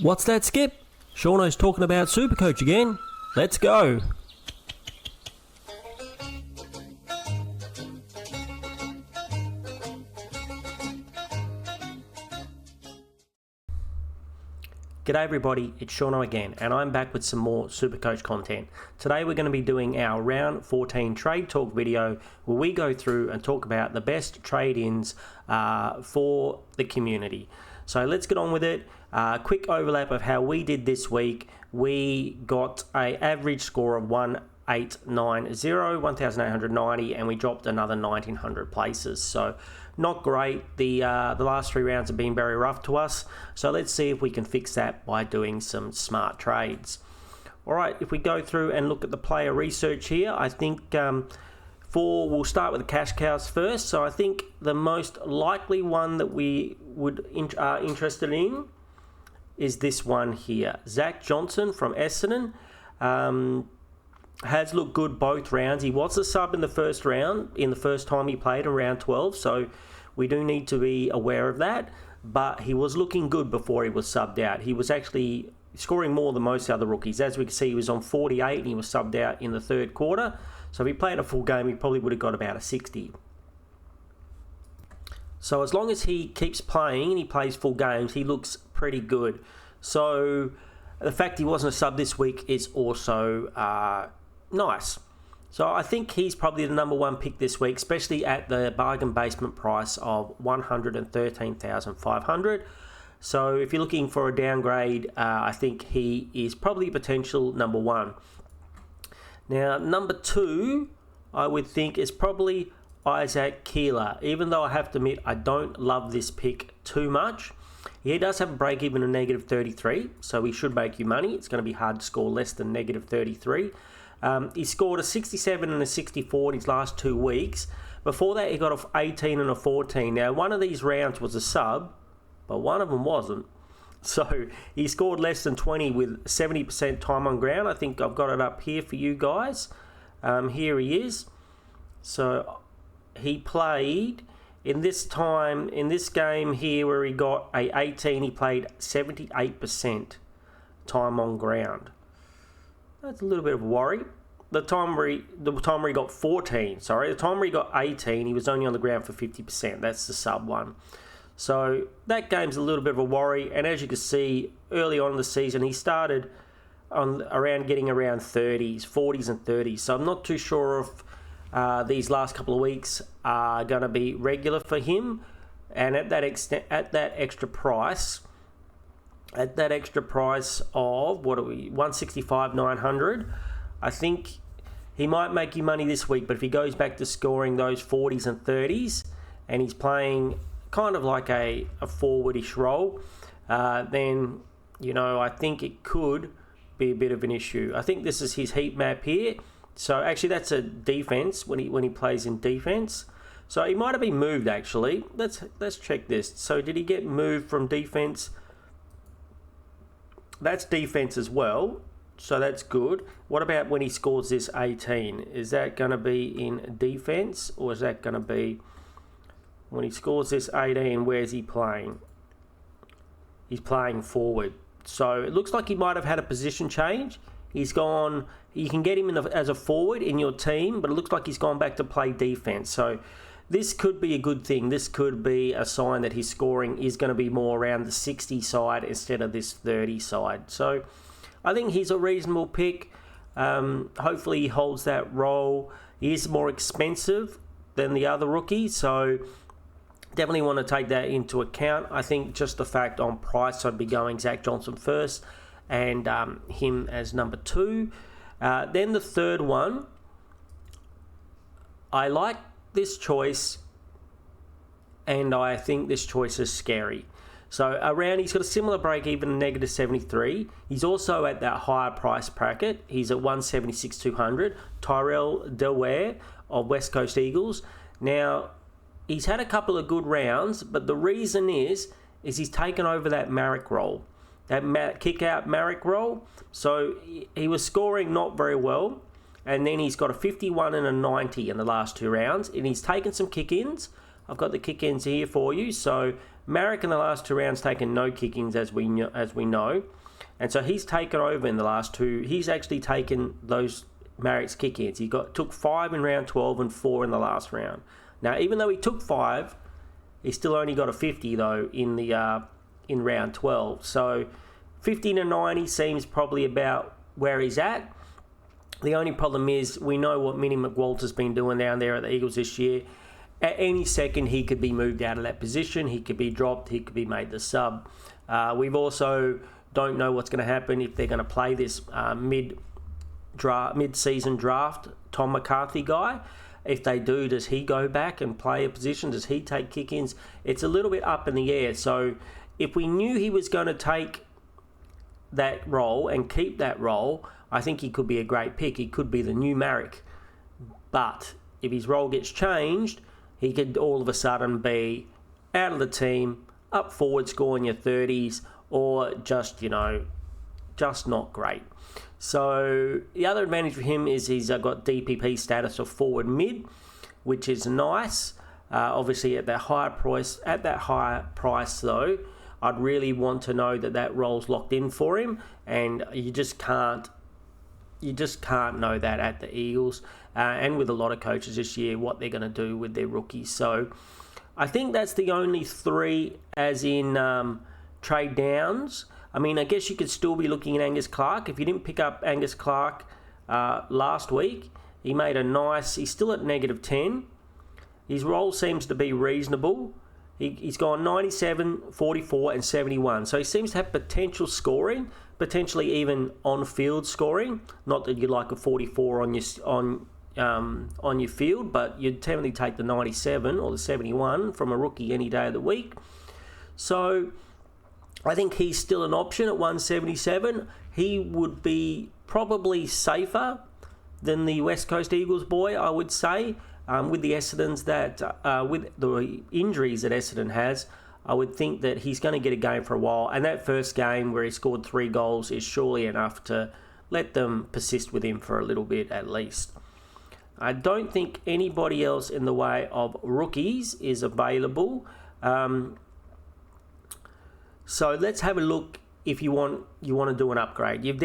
What's that, Skip? Shauno's talking about Supercoach again. Let's go. G'day everybody, it's Shauno again, and I'm back with some more Supercoach content. Today we're going to be doing our round 14 trade talk video where we go through and talk about the best trade-ins for the community. So let's get on with it. Quick overlap of how we did this week. We got an average score of 1890, and we dropped another 1900 places. So not great. The last three rounds have been very rough to us. So let's see if we can fix that by doing some smart trades. All right, if we go through and look at the player research here, I think we'll start with the cash cows first. So I think the most likely one that we are interested in is this one here. Zach Johnson from Essendon. Has looked good both rounds. He was a sub in the first round, in the first time he played in round 12, so we do need to be aware of that. But he was looking good before he was subbed out. He was actually scoring more than most other rookies. As we can see, he was on 48 and he was subbed out in the third quarter. So if he played a full game, he probably would have got about a 60. So as long as he keeps playing and he plays full games, he looks pretty good. So the fact he wasn't a sub this week is also nice. So I think he's probably the number one pick this week, especially at the bargain basement price of 113,500. So if you're looking for a downgrade, I think he is probably potential number one. Now, number two, I would think is probably Isaac Keeler. Even though I have to admit, I don't love this pick too much. He does have a break even of negative 33, so he should make you money. It's going to be hard to score less than negative 33. He scored a 67 and a 64 in his last 2 weeks. Before that, he got a 18 and a 14. Now, one of these rounds was a sub, but one of them wasn't. So he scored less than 20 with 70% time on ground. I think I've got it up here for you guys. Here he is. So he played in this game here where he got a 18, he played 78% time on ground. That's a little bit of a worry. The time where he got 14, the time where he got 18, he was only on the ground for 50%. That's the sub one. So that game's a little bit of a worry. And as you can see, early on in the season, he started getting around 30s, 40s and 30s. So I'm not too sure if these last couple of weeks are going to be regular for him. And at that extra price of 165,900, I think he might make you money this week. But if he goes back to scoring those 40s and 30s and he's playing kind of like a forwardish role, then I think it could be a bit of an issue. I think this is his heat map here. So actually that's a defense when he plays in defense. So he might have been moved actually. Let's check this. So did he get moved from defense? That's defense as well, so that's good. What about when he scores this 18? Is that going to be in defense, or is that going to be when he scores this 18? Where's he playing? He's playing forward. So it looks like he might have had a position change. He's gone. You can get him as a forward in your team, but it looks like he's gone back to play defense. So this could be a good thing. This could be a sign that his scoring is going to be more around the 60 side instead of this 30 side. So I think he's a reasonable pick. Hopefully he holds that role. He is more expensive than the other rookies, so definitely want to take that into account. I think just the fact on price, I'd be going Zach Johnson first and him as number two. Then the third one, I like this choice, and I think this choice is scary. So he's got a similar break even, negative 73. He's also at that higher price bracket. He's at 176,200. Tyrell Delware of West Coast Eagles. Now, he's had a couple of good rounds, but the reason is he's taken over that Marek role, that kick-out Marek role. So he was scoring not very well, and then he's got a 51 and a 90 in the last 2 rounds, and he's taken some kick-ins, I've got the kick-ins here for you. So Marek in the last 2 rounds taken no kick-ins, as we know. And so he's taken over in the last 2. He's actually taken those Marek's kick-ins. He took 5 in round 12 and 4 in the last round. Now, even though he took 5, he still only got a 50 though in round 12. So 50 to 90 seems probably about where he's at. The only problem is we know what Minnie McWalter's been doing down there at the Eagles this year. At any second, he could be moved out of that position. He could be dropped. He could be made the sub. We've also don't know what's going to happen if they're going to play this mid-season draft Tom McCarthy guy. If they do, does he go back and play a position? Does he take kick-ins? It's a little bit up in the air. So if we knew he was going to take that role and keep that role, I think he could be a great pick. He could be the new Marek. But if his role gets changed, he could all of a sudden be out of the team, up forward, scoring your 30s, or just not great. So the other advantage for him is he's got DPP status of forward mid, which is nice. Obviously at that higher price though, I'd really want to know that role's locked in for him, and you just can't know that at the Eagles, and with a lot of coaches this year, what they're going to do with their rookies. So I think that's the only 3 as in trade downs. I mean, I guess you could still be looking at Angus Clark. If you didn't pick up Angus Clark last week, he's still at -10. His role seems to be reasonable. He's gone 97, 44 and 71. So he seems to have potential scoring, potentially even on-field scoring. Not that you'd like a 44 on your field, but you'd definitely take the 97 or the 71 from a rookie any day of the week. So I think he's still an option at 177. He would be probably safer than the West Coast Eagles boy, I would say. With the Essendons with the injuries that Essendon has, I would think that he's going to get a game for a while. And that first game where he scored 3 goals is surely enough to let them persist with him for a little bit at least. I don't think anybody else in the way of rookies is available. So let's have a look. If you want to do an upgrade, you're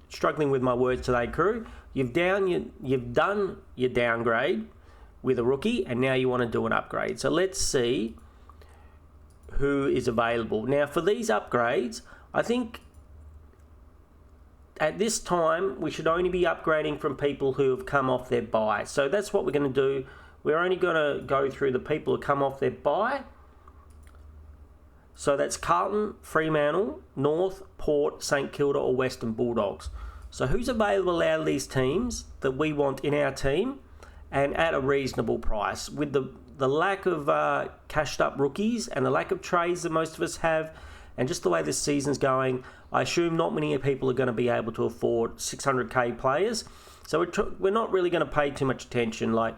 struggling with my words today, crew. You've done your downgrade with a rookie, and now you want to do an upgrade. So let's see who is available. Now for these upgrades, I think at this time we should only be upgrading from people who have come off their bye. So that's what we're going to do. We're only going to go through the people who come off their bye. So that's Carlton, Fremantle, North, Port, St Kilda or Western Bulldogs. So who's available out of these teams that we want in our team and at a reasonable price? With the lack of cashed up rookies and the lack of trades that most of us have, and just the way this season's going, I assume not many people are going to be able to afford 600k players. So we're not really going to pay too much attention. Like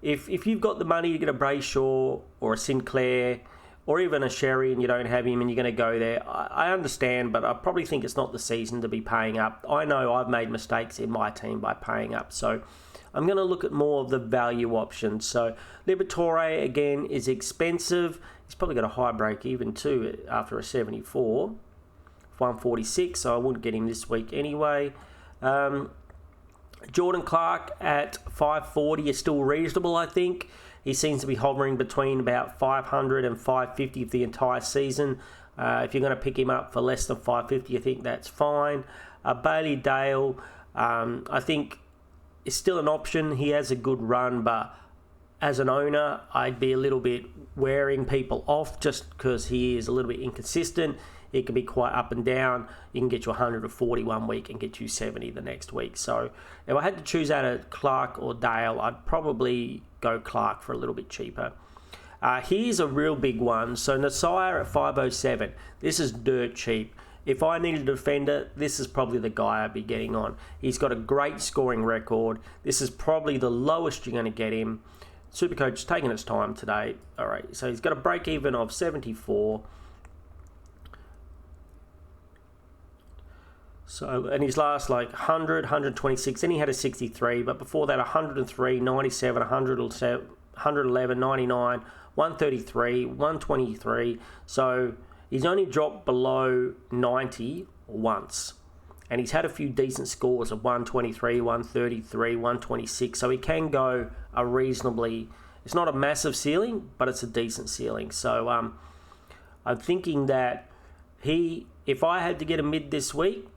if you've got the money to get a Brayshaw or a Sinclair or even a Sherry and you don't have him and you're going to go there, I understand, but I probably think it's not the season to be paying up. I know I've made mistakes in my team by paying up, so I'm going to look at more of the value options. So Liberatore, again, is expensive. He's probably got a high break even too after a 74, 146, so I wouldn't get him this week anyway. Jordan Clark at 540 is still reasonable, I think. He seems to be hovering between about 500 and 550 for the entire season. If you're going to pick him up for less than 550, I think that's fine. Bailey Dale, I think, is still an option. He has a good run, but as an owner, I'd be a little bit wearing people off just because he is a little bit inconsistent. It can be quite up and down. You can get you 140 one week and get you 70 the next week. So if I had to choose out of Clark or Dale, I'd probably go Clark for a little bit cheaper. Here's a real big one. So Nasir at 507. This is dirt cheap. If I needed a defender, this is probably the guy I'd be getting on. He's got a great scoring record. This is probably the lowest you're going to get him. Supercoach is taking its time today. All right, so he's got a break even of 74. So, and his last 100, 126, then he had a 63, but before that 103, 97, 111, 99, 133, 123. So he's only dropped below 90 once. And he's had a few decent scores of 123, 133, 126. So he can go a reasonably... It's not a massive ceiling, but it's a decent ceiling. So I'm thinking that if I had to get a mid this week,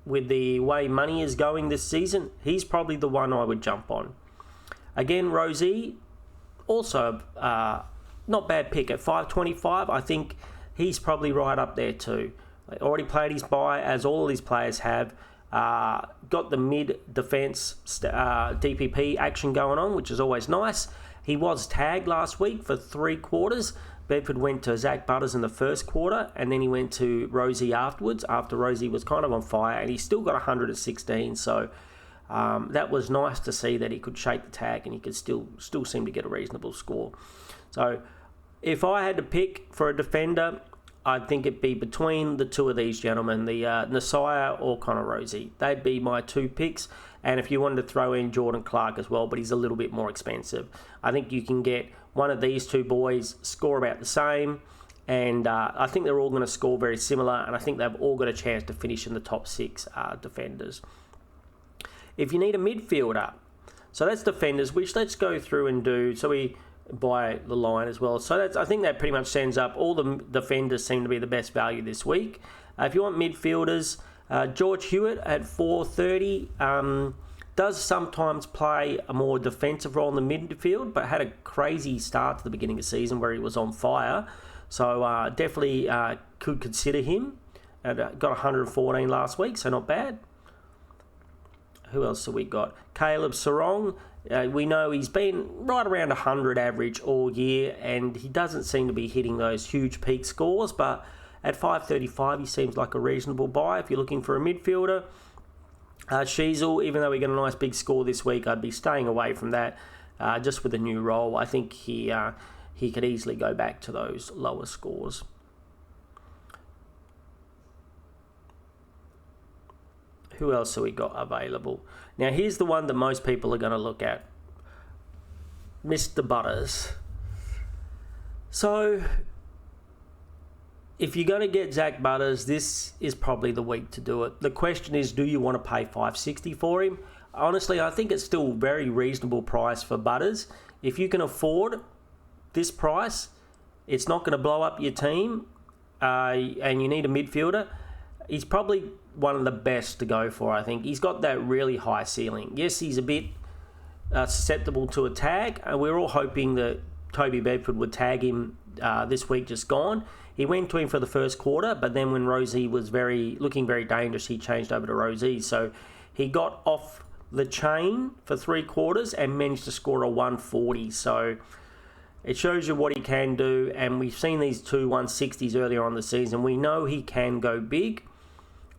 with the way money is going this season, he's probably the one I would jump on. Again, Rosie, also not bad pick at 525. I think he's probably right up there too. Already played his bye, as all of these players have. Got the mid-defence DPP action going on, which is always nice. He was tagged last week for 3 quarters. Bedford went to Zach Butters in the first quarter, and then he went to Rosie afterwards, after Rosie was kind of on fire, and he still got 116. So that was nice to see that he could shake the tag and he could still seem to get a reasonable score. So if I had to pick for a defender, I'd think it'd be between the two of these gentlemen, the Nasiah or Connor Rosie. They'd be my 2 picks. And if you wanted to throw in Jordan Clark as well, but he's a little bit more expensive, I think you can get one of these 2 boys, score about the same, and I think they're all going to score very similar, and I think they've all got a chance to finish in the top 6 defenders. If you need a midfielder, so that's defenders, which let's go through and do, so we by the line as well. So I think that pretty much sends up all the defenders seem to be the best value this week. If you want midfielders, George Hewitt at 430 does sometimes play a more defensive role in the midfield, but had a crazy start to the beginning of the season where he was on fire. So definitely could consider him. Got 114 last week, so not bad. Who else have we got? Caleb Sarong. We know he's been right around 100 average all year, and he doesn't seem to be hitting those huge peak scores, but at 535, he seems like a reasonable buy if you're looking for a midfielder. Sheasel, even though we got a nice big score this week, I'd be staying away from that just with a new role. I think he could easily go back to those lower scores. Who else have we got available? Now, here's the one that most people are going to look at. Mr. Butters. So, if you're going to get Zach Butters, this is probably the week to do it. The question is, do you want to pay $560 for him? Honestly, I think it's still a very reasonable price for Butters. If you can afford this price, it's not going to blow up your team, and you need a midfielder, he's probably one of the best to go for, I think. He's got that really high ceiling. Yes, he's a bit susceptible to a tag, and we're all hoping that Toby Bedford would tag him this week just gone. He went to him for the first quarter, but then when Rosie was looking very dangerous, he changed over to Rosie. So he got off the chain for 3 quarters and managed to score a 140. So it shows you what he can do, and we've seen these 2 160s earlier on the season. We know he can go big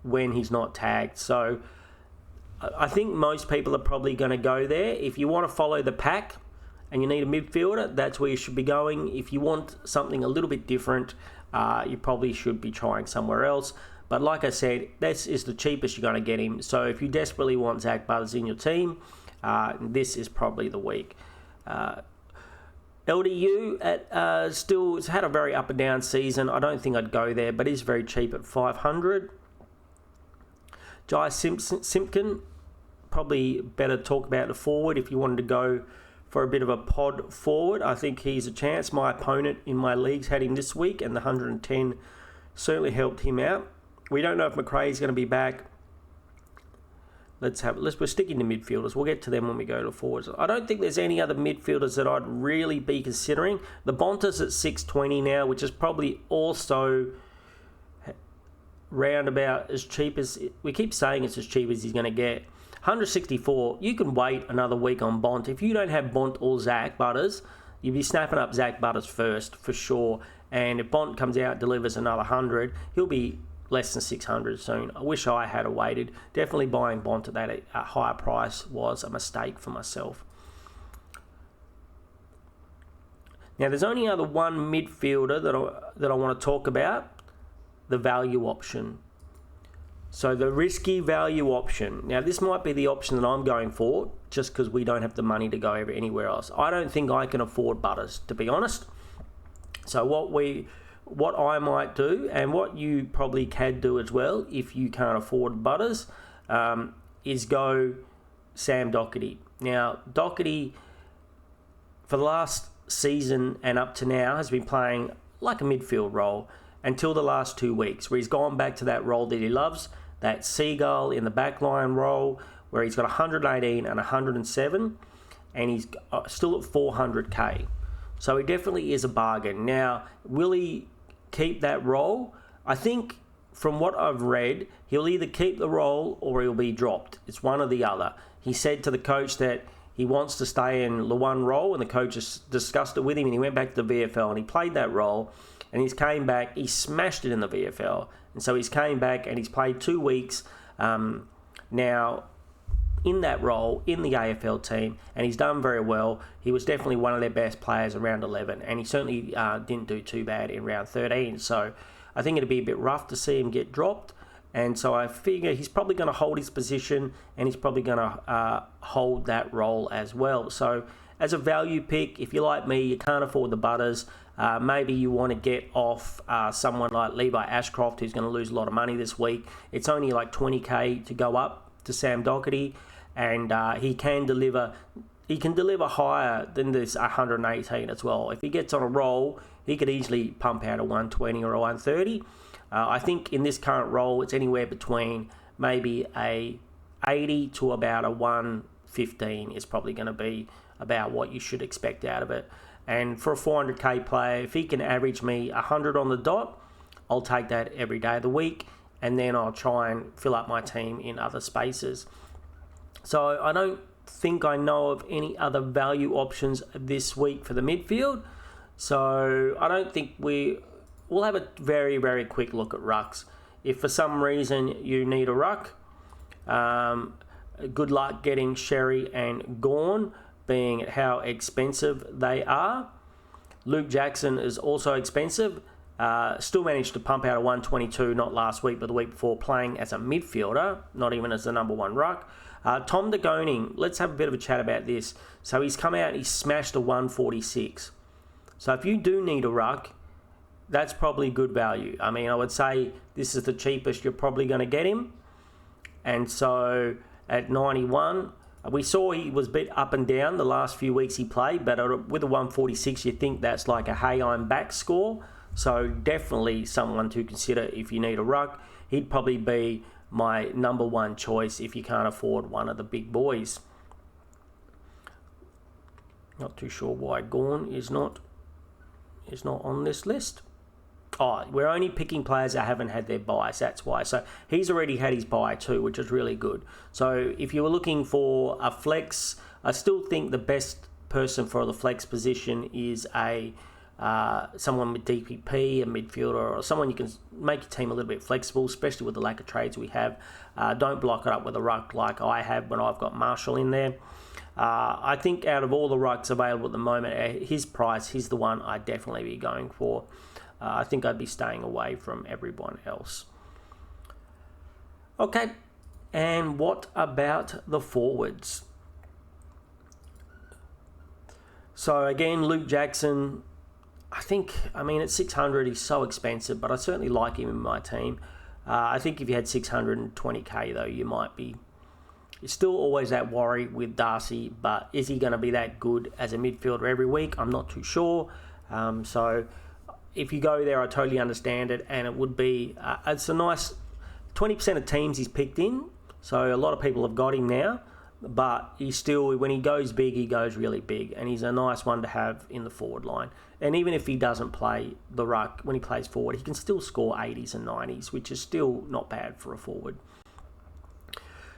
when he's not tagged. So I think most people are probably going to go there. If you want to follow the pack and you need a midfielder, that's where you should be going. If you want something a little bit different, you probably should be trying somewhere else. But like I said, this is the cheapest you're going to get him. So if you desperately want Zach Butters in your team, this is probably the week. LDU still has had a very up and down season. I don't think I'd go there, but is very cheap at 500. Jai Simpkin, probably better talk about the forward if you wanted to go for a bit of a pod forward. I think he's a chance. My opponent in my leagues had him this week, and the 110 certainly helped him out. We don't know if McRae's going to be back. We're sticking to midfielders. We'll get to them when we go to forwards. I don't think there's any other midfielders that I'd really be considering. The Bonta's at 620 now, which is probably also round about as cheap as... We keep saying it's as cheap as he's going to get. 164, you can wait another week on Bont. If you don't have Bont or Zach Butters, you'd be snapping up Zach Butters first, for sure. And if Bont comes out, delivers another 100, he'll be less than 600 soon. I wish I had waited. Definitely buying Bont at that higher price was a mistake for myself. Now, there's only other one midfielder that I want to talk about, the value option. So the risky value option. Now, this might be the option that I'm going for just because we don't have the money to go anywhere else. I don't think I can afford Butters, to be honest. So what I might do, and what you probably can do as well if you can't afford Butters, is go Sam Doherty. Now, Doherty, for the last season and up to now, has been playing like a midfield role until the last 2 weeks, where he's gone back to that role that he loves, that seagull in the backline role, where he's got 118 and 107, and he's still at 400k. So he definitely is a bargain. Now, will he keep that role? I think from what I've read, he'll either keep the role or he'll be dropped. It's one or the other. He said to the coach that he wants to stay in the one role, and the coach just discussed it with him, and he went back to the VFL and he played that role, and he's came back, he smashed it in the VFL. And so he's came back and he's played 2 weeks now in that role in the AFL team, and he's done very well. He was definitely one of their best players in round 11, and he certainly didn't do too bad in round 13. So I think it'd be a bit rough to see him get dropped, and so I figure he's probably going to hold his position, and he's probably going to hold that role as well. So as a value pick, if you're like me, you can't afford the Butters, maybe you want to get off someone like Levi Ashcroft, who's going to lose a lot of money this week. It's only like 20k to go up to Sam Doherty, and he can deliver higher than this 118 as well. If he gets on a roll, he could easily pump out a 120 or a 130. I think in this current role, it's anywhere between maybe a 80 to about a 115 is probably going to be about what you should expect out of it. And for a 400k player, if he can average me 100 on the dot, I'll take that every day of the week, and then I'll try and fill up my team in other spaces. So I don't think I know of any other value options this week for the midfield. So I don't think we'll have a very, very quick look at rucks. If for some reason you need a ruck, good luck getting Sherry and Gawn, being how expensive they are. Luke Jackson is also expensive. Still managed to pump out a 122, not last week, but the week before, playing as a midfielder, not even as the number one ruck. Tom De Koning, let's have a bit of a chat about this. So he's come out and he's smashed a 146. So if you do need a ruck, that's probably good value. I mean, I would say this is the cheapest you're probably going to get him. And so at 91, we saw he was a bit up and down the last few weeks he played, but with a 146, you think that's like a hey, I'm back score. So definitely someone to consider if you need a ruck. He'd probably be my number one choice if you can't afford one of the big boys. Not too sure why Gawn is not on this list. Oh, we're only picking players that haven't had their buys, that's why. So he's already had his buy too, which is really good. So if you were looking for a flex, I still think the best person for the flex position is someone with DPP, a midfielder, or someone you can make your team a little bit flexible, especially with the lack of trades we have. Don't block it up with a ruck like I have when I've got Marshall in there. I think out of all the rucks available at the moment, at his price, he's the one I'd definitely be going for. I think I'd be staying away from everyone else. Okay, and what about the forwards? So again, Luke Jackson, at 600, he's so expensive, but I certainly like him in my team. I think if you had 620k though, you might be. It's still always that worry with Darcy, but is he going to be that good as a midfielder every week? I'm not too sure. So if you go there, I totally understand it, and it would be, it's a nice 20% of teams he's picked in, so a lot of people have got him now, but he's still, when he goes big, he goes really big, and he's a nice one to have in the forward line. And even if he doesn't play the ruck, when he plays forward, he can still score 80s and 90s, which is still not bad for a forward.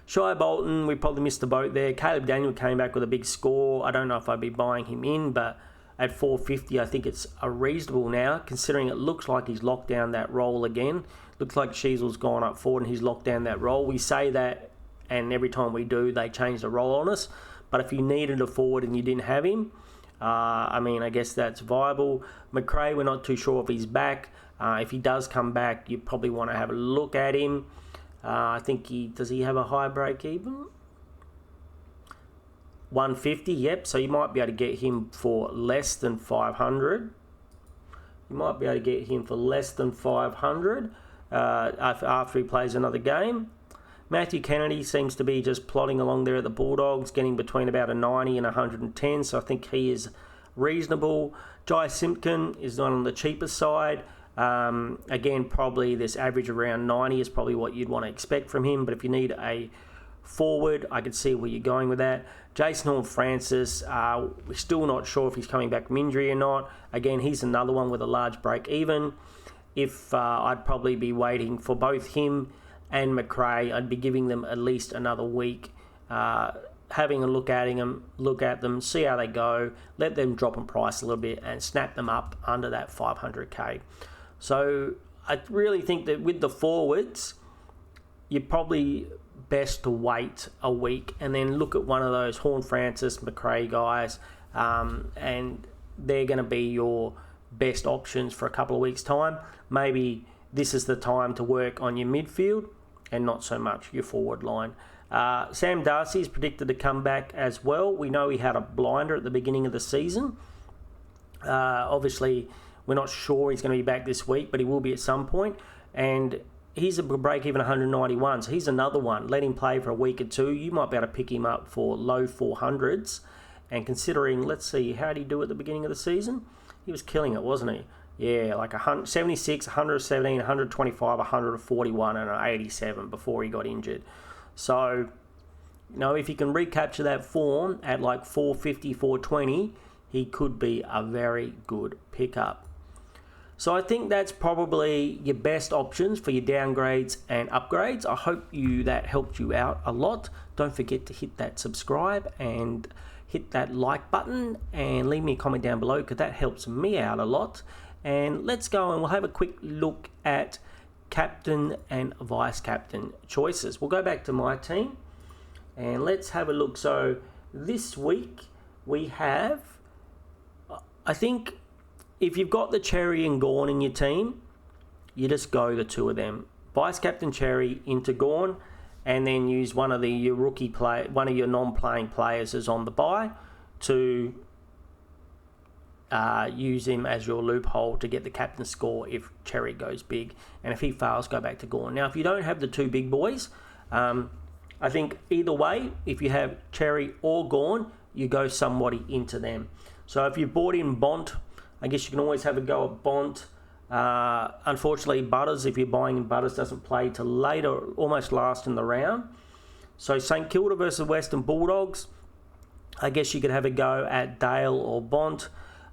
Shai Bolton, we probably missed the boat there. Caleb Daniel came back with a big score. I don't know if I'd be buying him in, but at 450, I think it's a reasonable now, considering it looks like he's locked down that role again. Looks like Sheasel's gone up forward and he's locked down that role. We say that, and every time we do, they change the role on us. But if you needed a forward and you didn't have him, I guess that's viable. McRae, we're not too sure if he's back. If he does come back, you probably want to have a look at him. I think does he have a high break even? 150, yep. So you might be able to get him for less than 500. You might be able to get him for less than 500 after he plays another game. Matthew Kennedy seems to be just plodding along there at the Bulldogs, getting between about a 90 and 110, so I think he is reasonable. Jai Simpkin is not on the cheaper side. Again, probably this average around 90 is probably what you'd want to expect from him, but if you need a forward, I can see where you're going with that. Jason Horne-Francis, we're still not sure if he's coming back from injury or not. Again, he's another one with a large break even. If I'd probably be waiting for both him and McRae, I'd be giving them at least another week, having a look at them, see how they go, let them drop in price a little bit and snap them up under that 500k. So I really think that with the forwards, you're probably best to wait a week and then look at one of those Horne-Francis, McRae guys, and they're going to be your best options for a couple of weeks' time. Maybe this is the time to work on your midfield and not so much your forward line. Sam Darcy is predicted to come back as well. We know he had a blinder at the beginning of the season. Obviously, we're not sure he's going to be back this week, but he will be at some point. And he's a break-even 191, so he's another one. Let him play for a week or two. You might be able to pick him up for low 400s. And considering, let's see, how did he do at the beginning of the season? He was killing it, wasn't he? Yeah, like 76, 117, 125, 141, and an 87 before he got injured. So, if he can recapture that form at like 450, 420, he could be a very good pickup. So I think that's probably your best options for your downgrades and upgrades. I hope that helped you out a lot. Don't forget to hit that subscribe and hit that like button and leave me a comment down below because that helps me out a lot. And let's go and we'll have a quick look at captain and vice captain choices. We'll go back to my team and let's have a look. So this week we have, I think if you've got the Cherry and Gawn in your team, you just go the two of them. Vice captain Cherry into Gawn and then use one of your non-playing players as on the bye to use him as your loophole to get the captain score if Cherry goes big, and if he fails, go back to Gawn. Now, if you don't have the two big boys, I think either way, if you have Cherry or Gawn, you go somebody into them. So if you bought in Bont, I guess you can always have a go at Bont. Unfortunately, Butters, if you're buying in Butters, doesn't play till later, almost last in the round. So St Kilda versus Western Bulldogs, I guess you could have a go at Dale or Bont.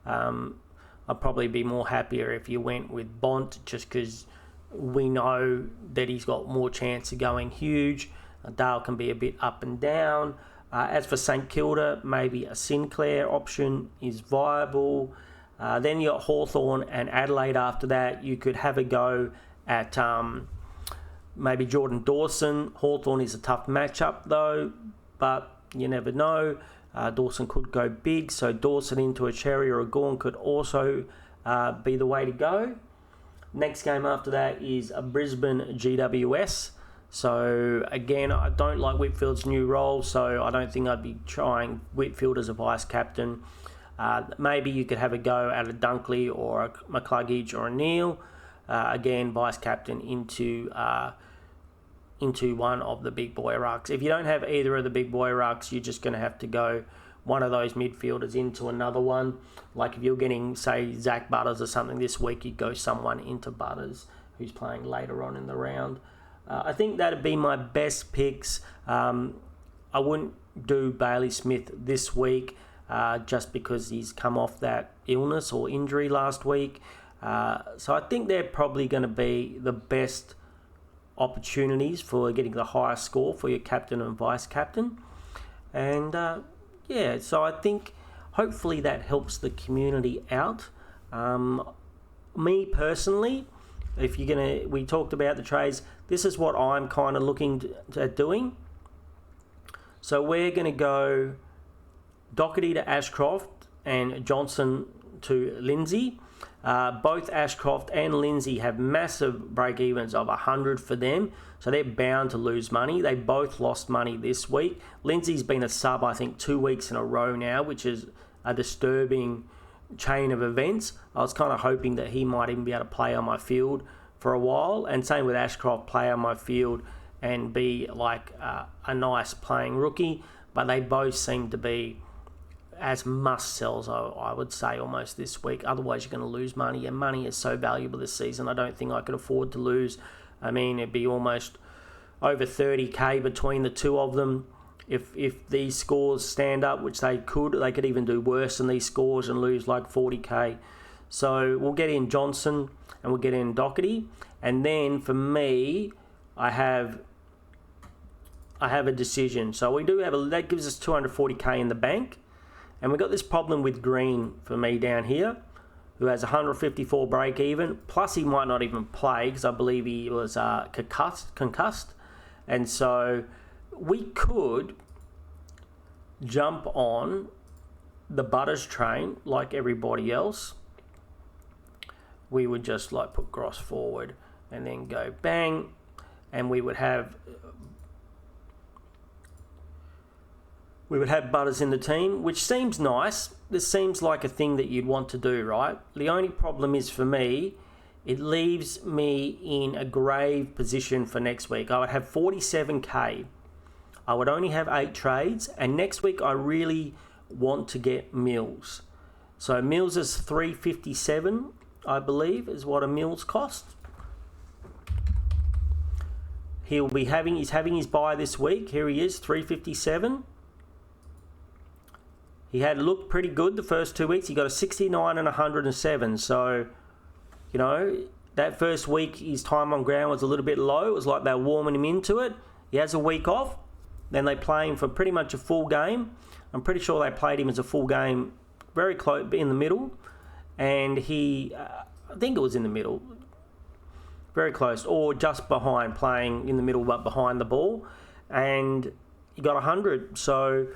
I'd probably be more happier if you went with Bont just because we know that he's got more chance of going huge. Dale can be a bit up and down. As for St Kilda, maybe a Sinclair option is viable. Then you got Hawthorn and Adelaide after that. You could have a go at maybe Jordan Dawson. Hawthorn is a tough matchup though, but you never know. Dawson could go big, so Dawson into a Cherry or a Gawn could also be the way to go. Next game after that is a Brisbane GWS. So again, I don't like Whitfield's new role, so I don't think I'd be trying Whitfield as a vice captain. Maybe you could have a go at a Dunkley or a McCluggage or a Neil. Again, vice captain into one of the big boy rucks. If you don't have either of the big boy rucks, you're just going to have to go one of those midfielders into another one. Like if you're getting, say, Zach Butters or something this week, you'd go someone into Butters who's playing later on in the round. I think that'd be my best picks. I wouldn't do Bailey Smith this week just because he's come off that illness or injury last week. So I think they're probably going to be the best opportunities for getting the highest score for your captain and vice captain. And so I think hopefully that helps the community out. Me personally, we talked about the trades, this is what I'm kind of looking at doing. So we're going to go Doherty to Ashcroft and Johnson to Lindsay. Both Ashcroft and Lindsay have massive break-evens of 100 for them, so they're bound to lose money. They both lost money this week. Lindsay's been a sub, I think, 2 weeks in a row now, which is a disturbing chain of events. I was kind of hoping that he might even be able to play on my field for a while, and same with Ashcroft, play on my field and be like a nice playing rookie, but they both seem to be as must-sells, I would say, almost this week. Otherwise, you're going to lose money, and money is so valuable this season. I don't think I could afford to lose. I mean, it'd be almost over 30k between the two of them. If these scores stand up, which they could even do worse than these scores and lose like 40k. So we'll get in Johnson and we'll get in Doherty. And then for me, I have a decision. So we do have that gives us 240k in the bank. And we've got this problem with Green for me down here, who has 154 break even. Plus he might not even play because I believe he was concussed. And so we could jump on the Butters train like everybody else. We would just like put Gross forward and then go bang, and we would have Butters in the team, which seems nice. This seems like a thing that you'd want to do, right? The only problem is for me, it leaves me in a grave position for next week. I would have 47k. I would only have 8 trades, and next week I really want to get Mills. So Mills is 357, I believe, is what a Mills cost. He's having his bye this week. Here he is, 357. He had looked pretty good the first 2 weeks. He got a 69 and 107. So, you know, that first week his time on ground was a little bit low. It was like they were warming him into it. He has a week off. Then they play him for pretty much a full game. I'm pretty sure they played him as a full game, very close, in the middle. And he, I think it was in the middle, very close, or just behind, playing in the middle but behind the ball. And he got 100. So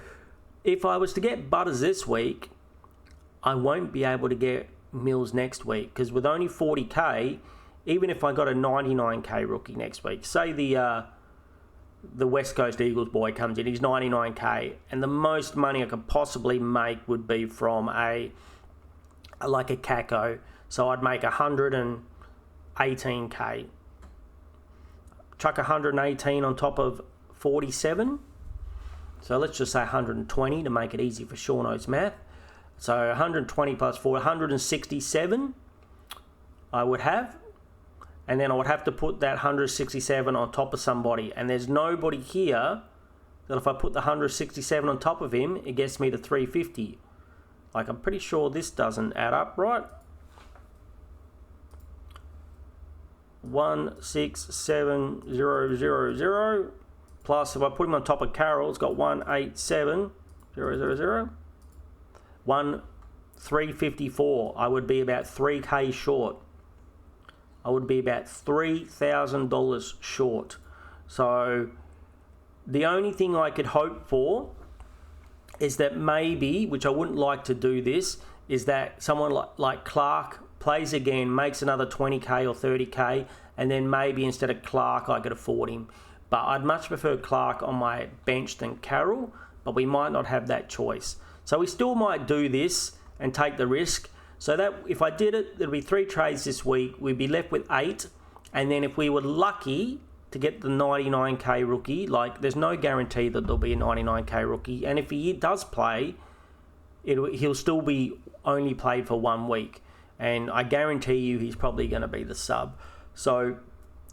if I was to get Butters this week, I won't be able to get Mills next week, because with only 40k, even if I got a 99k rookie next week, say the West Coast Eagles boy comes in, he's 99k, and the most money I could possibly make would be from a Kako. So I'd make 118k. Chuck 118 on top of 47. So let's just say 120 to make it easy for Shauno's math. So 120 plus 4, 167 I would have. And then I would have to put that 167 on top of somebody. And there's nobody here that if I put the 167 on top of him, it gets me to 350. Like, I'm pretty sure this doesn't add up, right? 167,000 plus, if I put him on top of Carroll, it's got 187,000. 354. I would be about 3k short. I would be about $3,000 short. So the only thing I could hope for is that maybe, which I wouldn't like to do this, is that someone like Clark plays again, makes another 20k or 30k, and then maybe instead of Clark, I could afford him. But I'd much prefer Clark on my bench than Carroll, but we might not have that choice. So we still might do this and take the risk. So that if I did it, there'd be 3 trades this week. We'd be left with 8. And then if we were lucky to get the 99k rookie, like, there's no guarantee that there'll be a 99k rookie. And if he does play, he'll still be only played for 1 week. And I guarantee you he's probably going to be the sub. So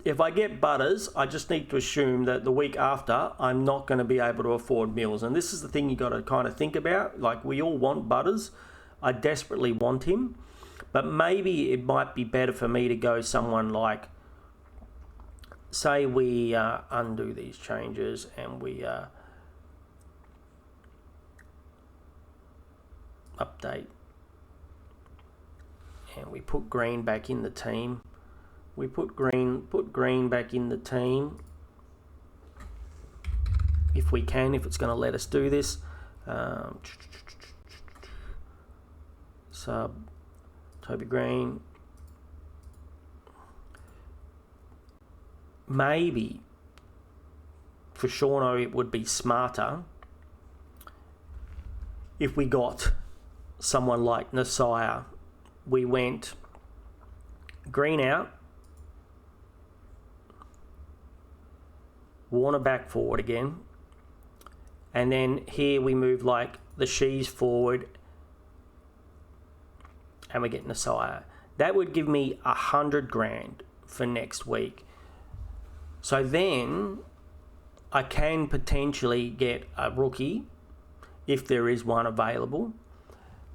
if I get Butters, I just need to assume that the week after, I'm not going to be able to afford Mills. And this is the thing you got to kind of think about. Like, we all want Butters. I desperately want him. But maybe it might be better for me to go someone like, say we undo these changes and we update. And we put Green back in the team. We put Green back in the team. If we can, if it's going to let us do this. Sub Toby Green. Maybe for Shauno it would be smarter if we got someone like Nasiah. We went Green out, Warner back forward again, and then here we move like the Shees forward and we get Nasiah. That would give me $100,000 for next week. So then I can potentially get a rookie if there is one available.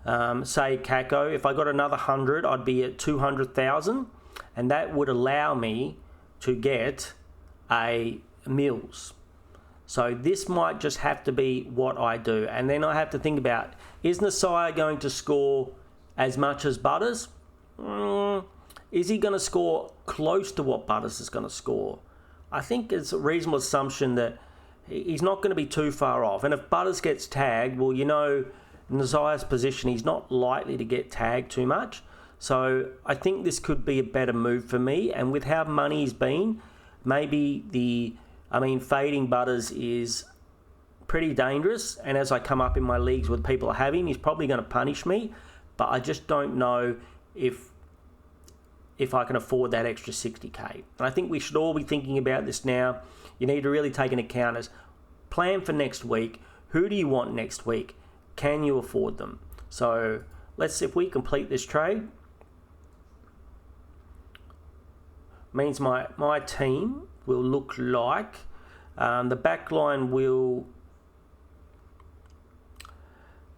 Say Kako, if I got another 100, I'd be at 200,000, and that would allow me to get a Mills. So this might just have to be what I do, and then I have to think about, is Nasiah going to score as much as Butters? Is he going to score close to what Butters is going to score? I think it's a reasonable assumption that he's not going to be too far off, and if Butters gets tagged, well, you know, Nasiah's position, he's not likely to get tagged too much. So I think this could be a better move for me. And with how money's been, maybe fading Butters is pretty dangerous. And as I come up in my leagues with people that have him, he's probably going to punish me. But I just don't know if I can afford that extra 60k. And I think we should all be thinking about this now. You need to really take into account as plan for next week. Who do you want next week? Can you afford them? So let's see if we complete this trade. Means my team will look like the back line will.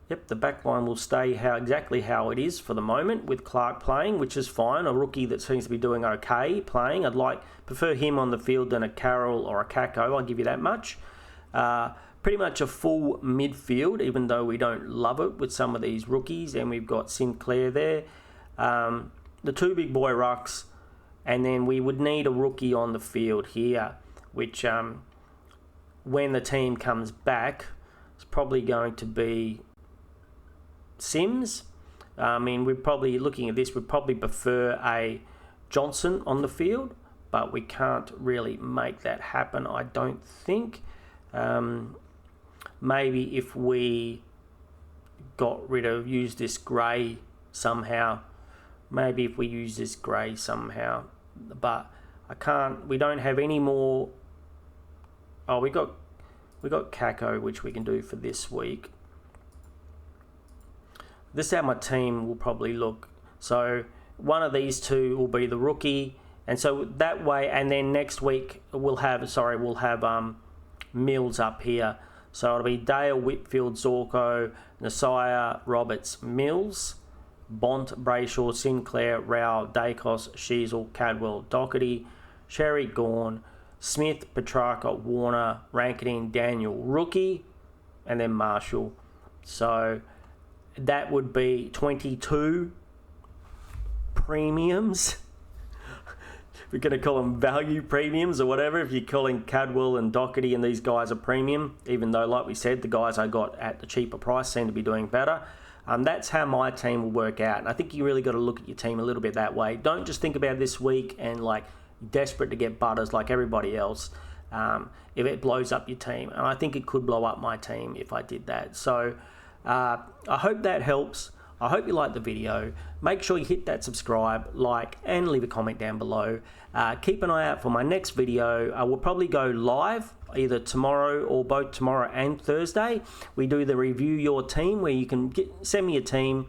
Yep, the back line will stay exactly how it is for the moment with Clark playing, which is fine. A rookie that seems to be doing okay playing. Prefer him on the field than a Carroll or a Kako. I'll give you that much. Pretty much a full midfield, even though we don't love it with some of these rookies. And we've got Sinclair there. The two big boy rucks. And then we would need a rookie on the field here, which when the team comes back, it's probably going to be Sims. We're probably looking at this, we'd probably prefer a Johnson on the field, but we can't really make that happen, I don't think. Maybe if we use this grey somehow. Maybe if we use this grey somehow. But we don't have any more. Oh, we got Kako, which we can do for this week. This is how my team will probably look. So one of these two will be the rookie. And so that way, and then next week we'll have Mills up here. So it'll be Dale, Whitfield, Zorko, Nasiah, Roberts, Mills, Bont, Brayshaw, Sinclair, Rao, Dacos, Sheasel, Cadwell, Doherty, Sherry, Gawn, Smith, Petrarca, Warner, Rankin, Daniel, rookie, and then Marshall. So that would be 22 premiums. We're going to call them value premiums or whatever, if you're calling Cadwell and Doherty and these guys a premium, even though, like we said, the guys I got at the cheaper price seem to be doing better. That's how my team will work out. And I think you really got to look at your team a little bit that way. Don't just think about this week and desperate to get Butters like everybody else if it blows up your team. And I think it could blow up my team if I did that. So I hope that helps. I hope you liked the video. Make sure you hit that subscribe, like, and leave a comment down below. Keep an eye out for my next video. I will probably go live either tomorrow or both tomorrow and Thursday. We do the review your team where you can send me a team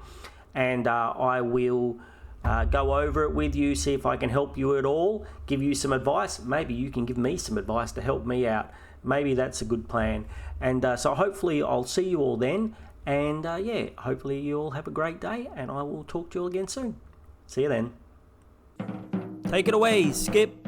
and I will go over it with you, see if I can help you at all, give you some advice. Maybe you can give me some advice to help me out. Maybe that's a good plan. And so hopefully I'll see you all then. And hopefully you all have a great day, and I will talk to you all again soon. See you then. Take it away, Skip.